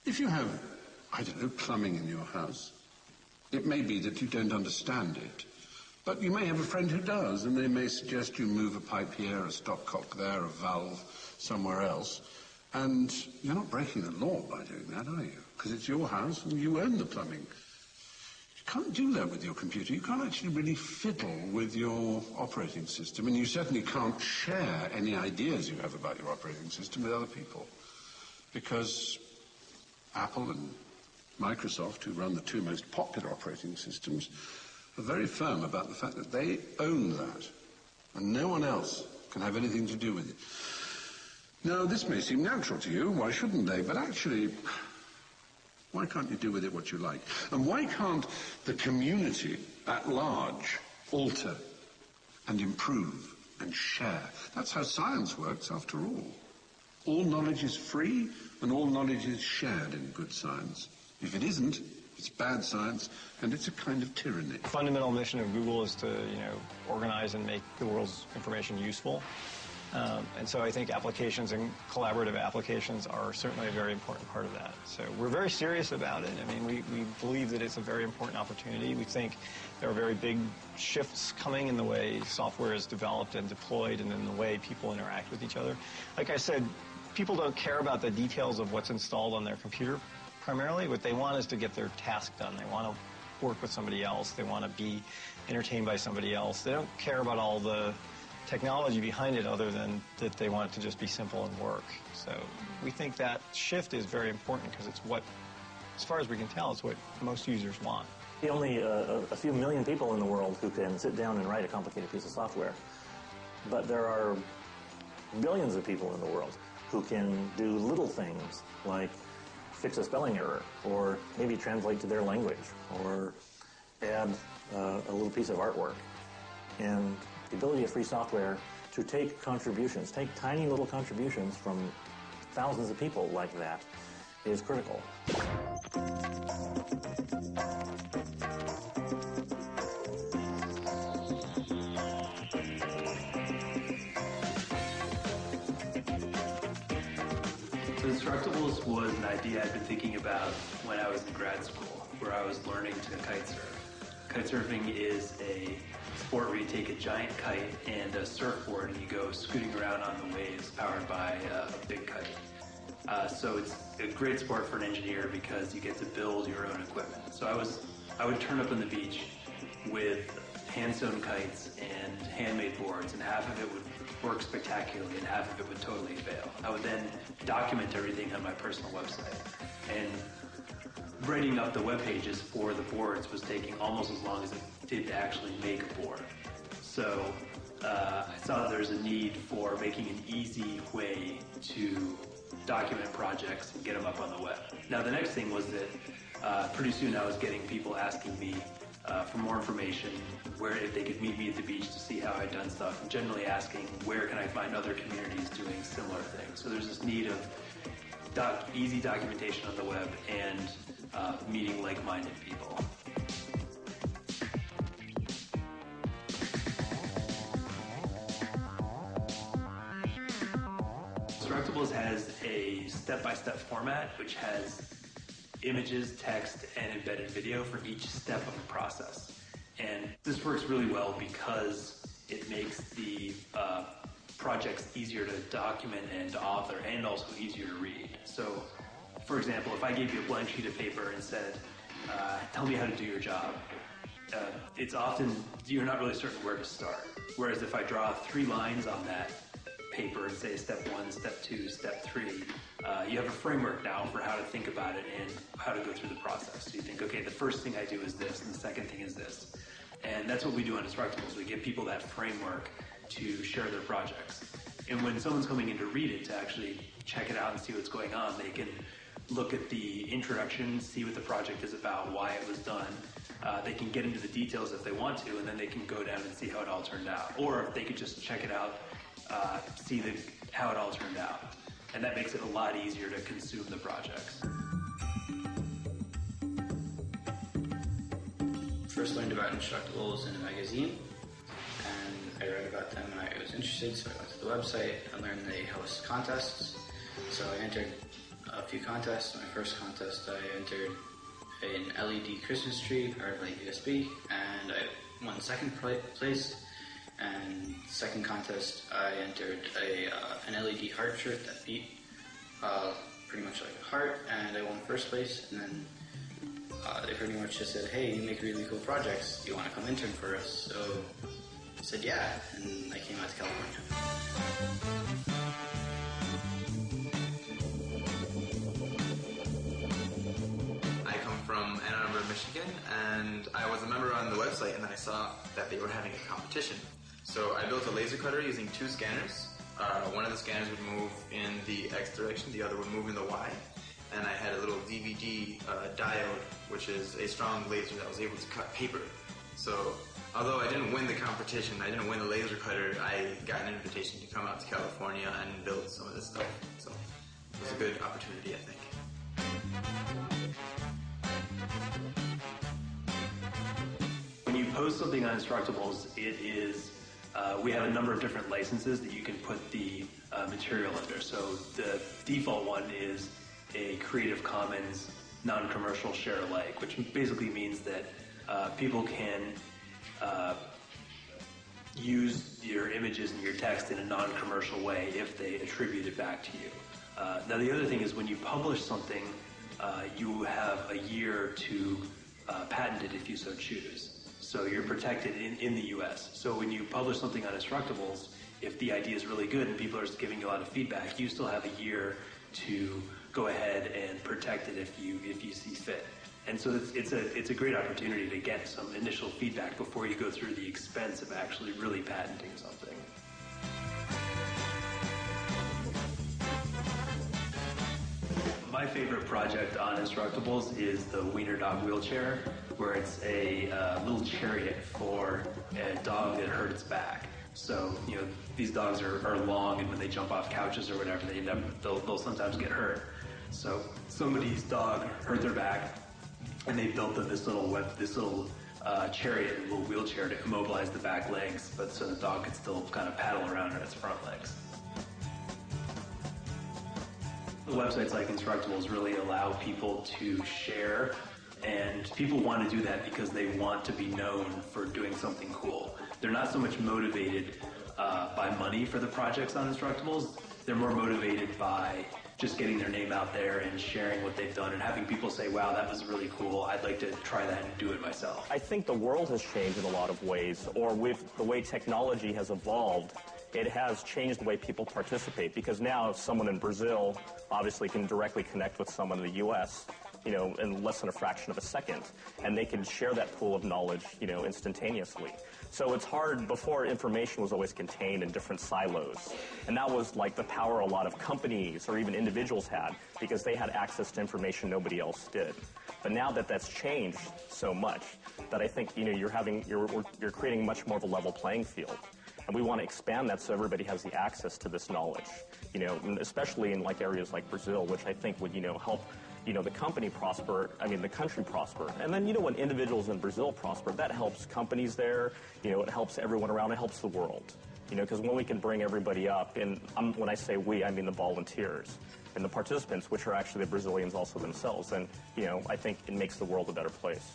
If you have, I don't know, plumbing in your house, it may be that you don't understand it, but you may have a friend who does, and they may suggest you move a pipe here, a stopcock there, a valve somewhere else, and you're not breaking the law by doing that, are you? Because it's your house and you own the plumbing. You can't do that with your computer. You can't actually really fiddle with your operating system, and you certainly can't share any ideas you have about your operating system with other people, because Apple and Microsoft, who run the two most popular operating systems, are very firm about the fact that they own that, and no one else can have anything to do with it. Now, this may seem natural to you, why shouldn't they? But actually, why can't you do with it what you like? And why can't the community at large alter and improve and share? That's how science works, after all. All knowledge is free, and all knowledge is shared in good science. If it isn't, it's bad science, and it's a kind of tyranny. The fundamental mission of Google is to, organize and make the world's information useful. And so I think applications and collaborative applications are certainly a very important part of that. So we're very serious about it. I mean, we believe that it's a very important opportunity. We think there are very big shifts coming in the way software is developed and deployed and in the way people interact with each other. Like I said, people don't care about the details of what's installed on their computer primarily. What they want is to get their task done. They want to work with somebody else. They want to be entertained by somebody else. They don't care about all the technology behind it other than that they want it to just be simple and work. So we think that shift is very important because it's what, as far as we can tell, it's what most users want. Only a few million people in the world who can sit down and write a complicated piece of software. But there are billions of people in the world who can do little things like fix a spelling error, or maybe translate to their language, or add a little piece of artwork. And the ability of free software to take contributions, take tiny little contributions from thousands of people like that is critical. Instructables was an idea I'd been thinking about when I was in grad school, where I was learning to kite surf. Kite surfing is a sport where you take a giant kite and a surfboard and you go scooting around on the waves powered by a big kite. So it's a great sport for an engineer because you get to build your own equipment. So I would turn up on the beach with hand-sewn kites and handmade boards, and half of it would work spectacularly and half of it would totally fail. I would then document everything on my personal website. And writing up the web pages for the boards was taking almost as long as it did to actually make a board. So I saw that there was a need for making an easy way to document projects and get them up on the web. Now the next thing was that pretty soon I was getting people asking me for more information, where if they could meet me at the beach to see how I'd done stuff, and generally asking where can I find other communities doing similar things. So there's this need of easy documentation on the web and meeting like-minded people. Instructables has a step-by-step format which has images, text, and embedded video for each step of the process. And this works really well because it makes the projects easier to document and to author, and also easier to read. So, for example, if I gave you a blank sheet of paper and said, tell me how to do your job, it's often, you're not really certain where to start. Whereas if I draw 3 lines on that paper and say step 1, step 2, step 3, you have a framework now for how to think about it and how to go through the process. So you think, okay, the first thing I do is this, and the second thing is this. And that's what we do on Instructables. We give people that framework to share their projects. And when someone's coming in to read it, to actually check it out and see what's going on, they can look at the introduction, see what the project is about, why it was done. They can get into the details if they want to, and then they can go down and see how it all turned out. Or if they could just check it out, see how it all turned out. And that makes it a lot easier to consume the projects. First learned about Instructables in a magazine, and I read about them and I was interested, so I went to the website and learned they host contests. So I entered a few contests. My first contest, I entered an LED Christmas tree powered by USB, and I won second place. And second contest, I entered an LED heart shirt that beat pretty much like a heart, and I won first place. And then they pretty much just said, "Hey, you make really cool projects. Do you want to come intern for us?" So I said, "Yeah," and I came out to California. From Ann Arbor, Michigan, and I was a member on the website, and then I saw that they were having a competition. So I built a laser cutter using 2 scanners. One of the scanners would move in the X direction, the other would move in the Y. And I had a little DVD diode, which is a strong laser that was able to cut paper. So although I didn't win the competition, I didn't win the laser cutter, I got an invitation to come out to California and build some of this stuff. So it was a good opportunity, I think. When you post something on Instructables, it is, we have a number of different licenses that you can put the material under. So the default one is a Creative Commons non-commercial share alike, which basically means that people can use your images and your text in a non-commercial way if they attribute it back to you. Now the other thing is when you publish something, you have a year to patent it if you so choose. So you're protected in the US. So when you publish something on Instructables, if the idea is really good and people are giving you a lot of feedback, you still have a year to go ahead and protect it if you see fit. And so it's a great opportunity to get some initial feedback before you go through the expense of actually really patenting something. My favorite project on Instructables is the Wiener Dog wheelchair, where it's a little chariot for a dog that hurt its back. So, you know, these dogs are long, and when they jump off couches or whatever, they'll sometimes get hurt. So somebody's dog hurt their back, and they built this little chariot, a little wheelchair to immobilize the back legs, but so the dog could still kind of paddle around on its front legs. The websites like Instructables really allow people to share, and people want to do that because they want to be known for doing something cool. They're not so much motivated by money for the projects on Instructables. They're more motivated by just getting their name out there and sharing what they've done and having people say, "Wow, that was really cool. I'd like to try that and do it myself." I think the world has changed in a lot of ways, or with the way technology has evolved, it has changed the way people participate, because now someone in Brazil obviously can directly connect with someone in the U.S., you know, in less than a fraction of a second, and they can share that pool of knowledge, you know, instantaneously. So it's hard. Before, information was always contained in different silos, and that was like the power a lot of companies or even individuals had, because they had access to information nobody else did. But now that that's changed so much, that I think, you know, you're creating much more of a level playing field. And we want to expand that so everybody has the access to this knowledge, you know, especially in like areas like Brazil, which I think would, you know, help, you know, the country prosper. And then, you know, when individuals in Brazil prosper, that helps companies there, you know, it helps everyone around, it helps the world, you know, because when we can bring everybody up, and when I say we, I mean the volunteers and the participants, which are actually the Brazilians also themselves, and, you know, I think it makes the world a better place.